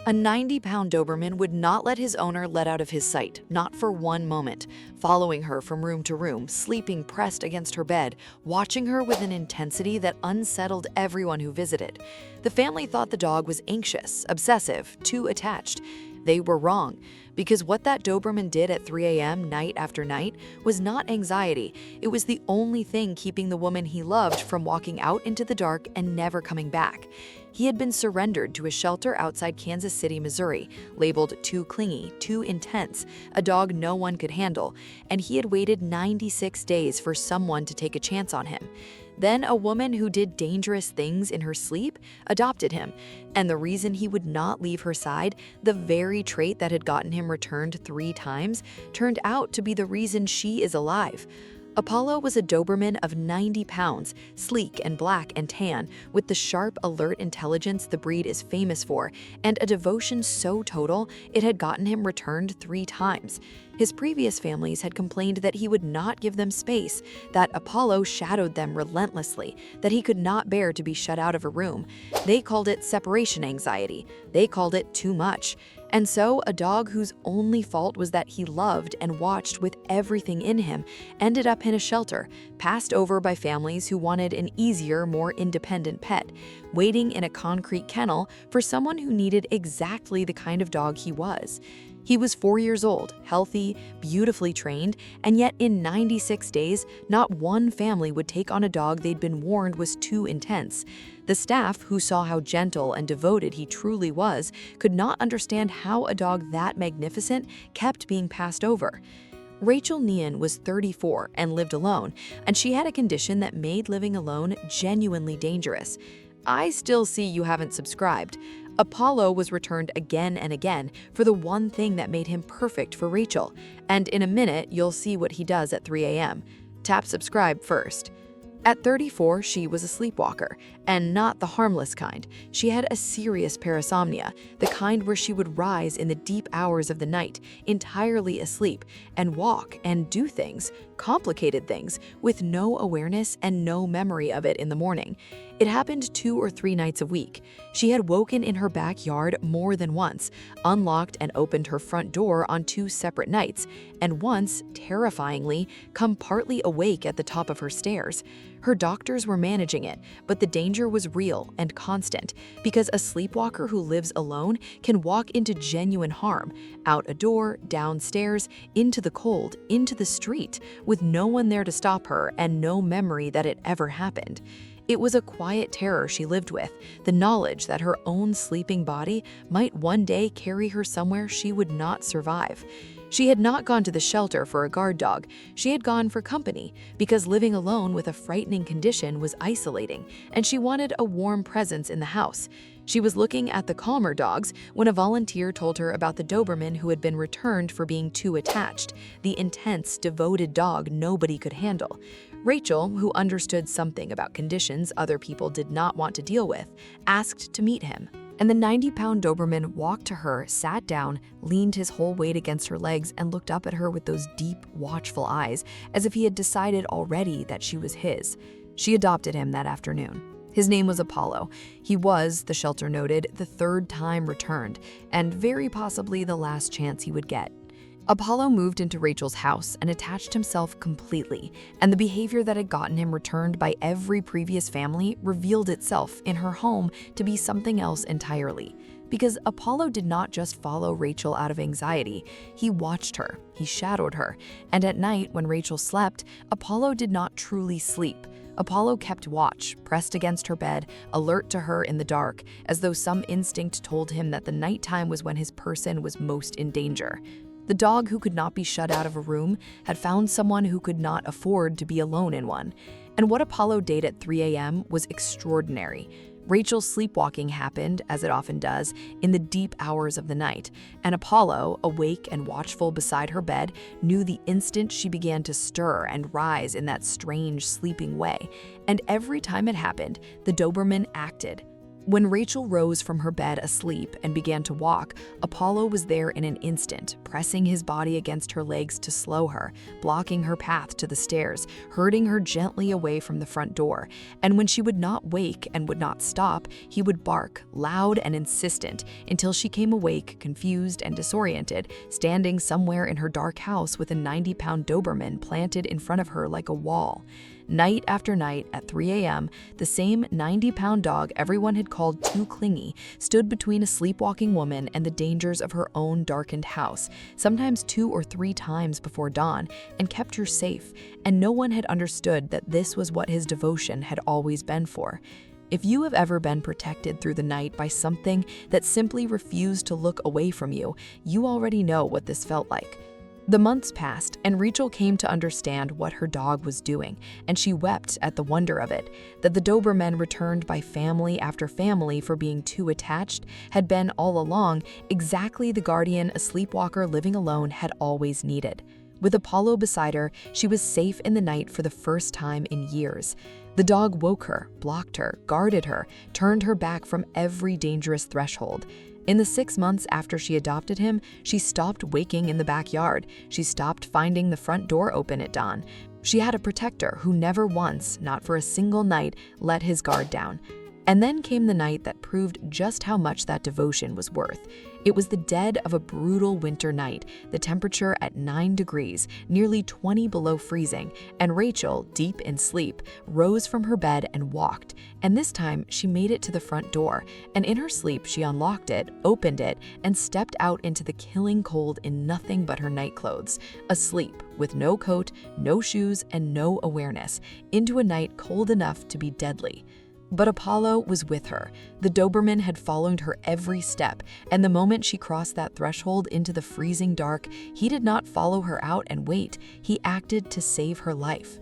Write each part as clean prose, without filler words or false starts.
A 90-pound Doberman would not let his owner let out of his sight, not for one moment, following her from room to room, sleeping pressed against her bed, watching her with an intensity that unsettled everyone who visited. The family thought the dog was anxious, obsessive, too attached. They were wrong, because what that Doberman did at 3 a.m. night after night was not anxiety. It was the only thing keeping the woman he loved from walking out into the dark and never coming back. He had been surrendered to a shelter outside Kansas City, Missouri, labeled too clingy, too intense, a dog no one could handle, and he had waited 96 days for someone to take a chance on him. Then a woman who did dangerous things in her sleep adopted him, and the reason he would not leave her side, the very trait that had gotten him returned 3 times, turned out to be the reason she is alive. Apollo was a Doberman of 90 pounds, sleek and black and tan, with the sharp, alert intelligence the breed is famous for, and a devotion so total it had gotten him returned 3 times. His previous families had complained that he would not give them space, that Apollo shadowed them relentlessly, that he could not bear to be shut out of a room. They called it separation anxiety. They called it too much. And so, a dog whose only fault was that he loved and watched with everything in him ended up in a shelter, passed over by families who wanted an easier, more independent pet, waiting in a concrete kennel for someone who needed exactly the kind of dog he was. He was 4 years old, healthy, beautifully trained, and yet in 96 days, not one family would take on a dog they'd been warned was too intense. The staff, who saw how gentle and devoted he truly was, could not understand how a dog that magnificent kept being passed over. Rachel Nean was 34 and lived alone, and she had a condition that made living alone genuinely dangerous. I still see you haven't subscribed. Apollo was returned again and again for the one thing that made him perfect for Rachel, and in a minute you'll see what he does at 3 a.m. Tap subscribe first. At 34, she was a sleepwalker, and not the harmless kind. She had a serious parasomnia, the kind where she would rise in the deep hours of the night, entirely asleep, and walk and do things, complicated things, with no awareness and no memory of it in the morning. It happened 2 or 3 nights a week. She had woken in her backyard more than once, unlocked and opened her front door on 2 separate nights, and once, terrifyingly, come partly awake at the top of her stairs. Her doctors were managing it, but the danger was real and constant, because a sleepwalker who lives alone can walk into genuine harm, out a door, downstairs, into the cold, into the street, with no one there to stop her and no memory that it ever happened. It was a quiet terror she lived with, the knowledge that her own sleeping body might one day carry her somewhere she would not survive. She had not gone to the shelter for a guard dog. She had gone for company, because living alone with a frightening condition was isolating, and she wanted a warm presence in the house. She was looking at the calmer dogs when a volunteer told her about the Doberman who had been returned for being too attached, the intense, devoted dog nobody could handle. Rachel, who understood something about conditions other people did not want to deal with, asked to meet him. And the 90-pound Doberman walked to her, sat down, leaned his whole weight against her legs, and looked up at her with those deep, watchful eyes, as if he had decided already that she was his. She adopted him that afternoon. His name was Apollo. He was, the shelter noted, the 3rd time returned, and very possibly the last chance he would get. Apollo moved into Rachel's house and attached himself completely, and the behavior that had gotten him returned by every previous family revealed itself in her home to be something else entirely. Because Apollo did not just follow Rachel out of anxiety, he watched her, he shadowed her, and at night when Rachel slept, Apollo did not truly sleep. Apollo kept watch, pressed against her bed, alert to her in the dark, as though some instinct told him that the nighttime was when his person was most in danger. The dog who could not be shut out of a room had found someone who could not afford to be alone in one. And what Apollo did at 3 a.m. was extraordinary. Rachel's sleepwalking happened, as it often does, in the deep hours of the night, and Apollo, awake and watchful beside her bed, knew the instant she began to stir and rise in that strange sleeping way. And every time it happened, the Doberman acted. When Rachel rose from her bed asleep and began to walk, Apollo was there in an instant, pressing his body against her legs to slow her, blocking her path to the stairs, herding her gently away from the front door. And when she would not wake and would not stop, he would bark, loud and insistent, until she came awake, confused and disoriented, standing somewhere in her dark house with a 90-pound Doberman planted in front of her like a wall. Night after night, at 3 a.m., the same 90-pound dog everyone had called too clingy stood between a sleepwalking woman and the dangers of her own darkened house, sometimes 2 or 3 times before dawn, and kept her safe, and no one had understood that this was what his devotion had always been for. If you have ever been protected through the night by something that simply refused to look away from you, you already know what this felt like. The months passed, and Rachel came to understand what her dog was doing, and she wept at the wonder of it, that the Doberman returned by family after family for being too attached had been all along exactly the guardian a sleepwalker living alone had always needed. With Apollo beside her, she was safe in the night for the first time in years. The dog woke her, blocked her, guarded her, turned her back from every dangerous threshold. In the 6 months after she adopted him, she stopped waking in the backyard. She stopped finding the front door open at dawn. She had a protector who never once, not for a single night, let his guard down. And then came the night that proved just how much that devotion was worth. It was the dead of a brutal winter night, the temperature at 9 degrees, nearly 20 below freezing, and Rachel, deep in sleep, rose from her bed and walked. And this time, she made it to the front door, and in her sleep, she unlocked it, opened it, and stepped out into the killing cold in nothing but her nightclothes, asleep, with no coat, no shoes, and no awareness, into a night cold enough to be deadly. But Apollo was with her. The Doberman had followed her every step, and the moment she crossed that threshold into the freezing dark, he did not follow her out and wait. He acted to save her life.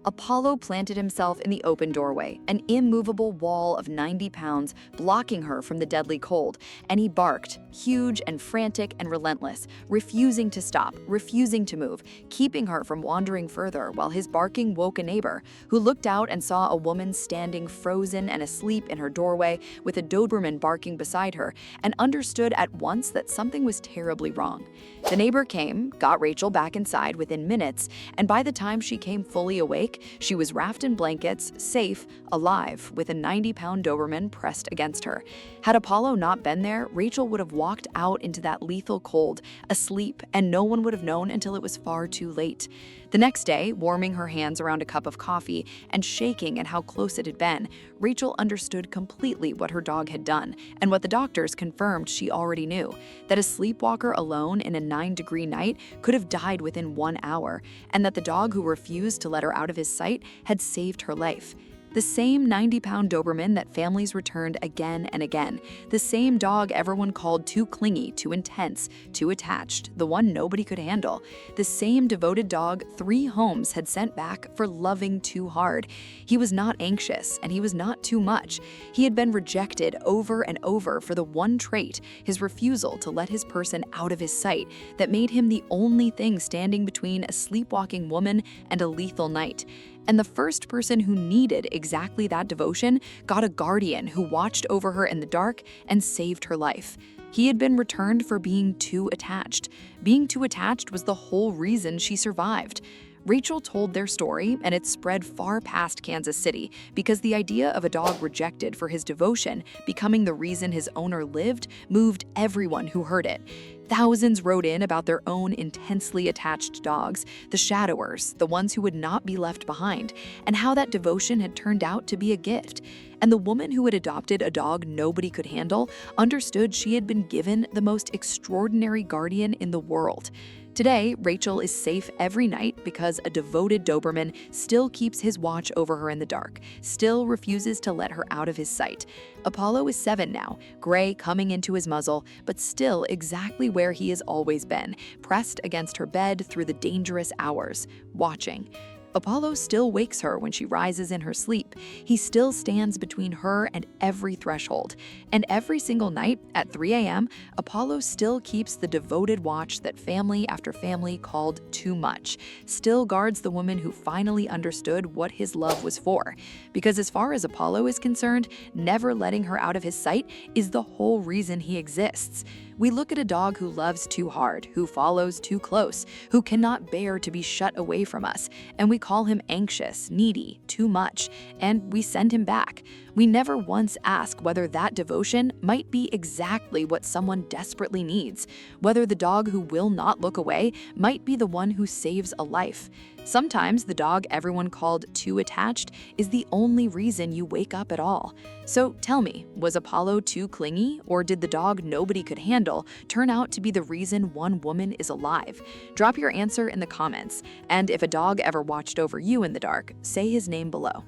Apollo planted himself in the open doorway, an immovable wall of 90 pounds blocking her from the deadly cold, and he barked, huge and frantic and relentless, refusing to stop, refusing to move, keeping her from wandering further, while his barking woke a neighbor, who looked out and saw a woman standing frozen and asleep in her doorway with a Doberman barking beside her, and understood at once that something was terribly wrong. The neighbor came, got Rachel back inside within minutes, and by the time she came fully awake, she was wrapped in blankets, safe, alive, with a 90-pound Doberman pressed against her. Had Apollo not been there, Rachel would have walked out into that lethal cold, asleep, and no one would have known until it was far too late. The next day, warming her hands around a cup of coffee and shaking at how close it had been, Rachel understood completely what her dog had done, and what the doctors confirmed she already knew, that a sleepwalker alone in a 9-degree night could have died within 1 hour, and that the dog who refused to let her out of his sight had saved her life. The same 90-pound Doberman that families returned again and again. The same dog everyone called too clingy, too intense, too attached, the one nobody could handle. The same devoted dog 3 homes had sent back for loving too hard. He was not anxious, and he was not too much. He had been rejected over and over for the one trait, his refusal to let his person out of his sight, that made him the only thing standing between a sleepwalking woman and a lethal night. And the first person who needed exactly that devotion got a guardian who watched over her in the dark and saved her life. He had been returned for being too attached. Being too attached was the whole reason she survived. Rachel told their story, and it spread far past Kansas City because the idea of a dog rejected for his devotion becoming the reason his owner lived moved everyone who heard it. Thousands wrote in about their own intensely attached dogs, the shadowers, the ones who would not be left behind, and how that devotion had turned out to be a gift. And the woman who had adopted a dog nobody could handle understood she had been given the most extraordinary guardian in the world. Today, Rachel is safe every night because a devoted Doberman still keeps his watch over her in the dark, still refuses to let her out of his sight. Apollo is 7 now, gray coming into his muzzle, but still exactly where he has always been, pressed against her bed through the dangerous hours, watching. Apollo still wakes her when she rises in her sleep. He still stands between her and every threshold. And every single night at 3 a.m., Apollo still keeps the devoted watch that family after family called too much, still guards the woman who finally understood what his love was for. Because as far as Apollo is concerned, never letting her out of his sight is the whole reason he exists. We look at a dog who loves too hard, who follows too close, who cannot bear to be shut away from us, and we call him anxious, needy, too much, and we send him back. We never once ask whether that devotion might be exactly what someone desperately needs, whether the dog who will not look away might be the one who saves a life. Sometimes the dog everyone called too attached is the only reason you wake up at all. So tell me, was Apollo too clingy, or did the dog nobody could handle turn out to be the reason one woman is alive? Drop your answer in the comments, and if a dog ever watched over you in the dark, say his name below.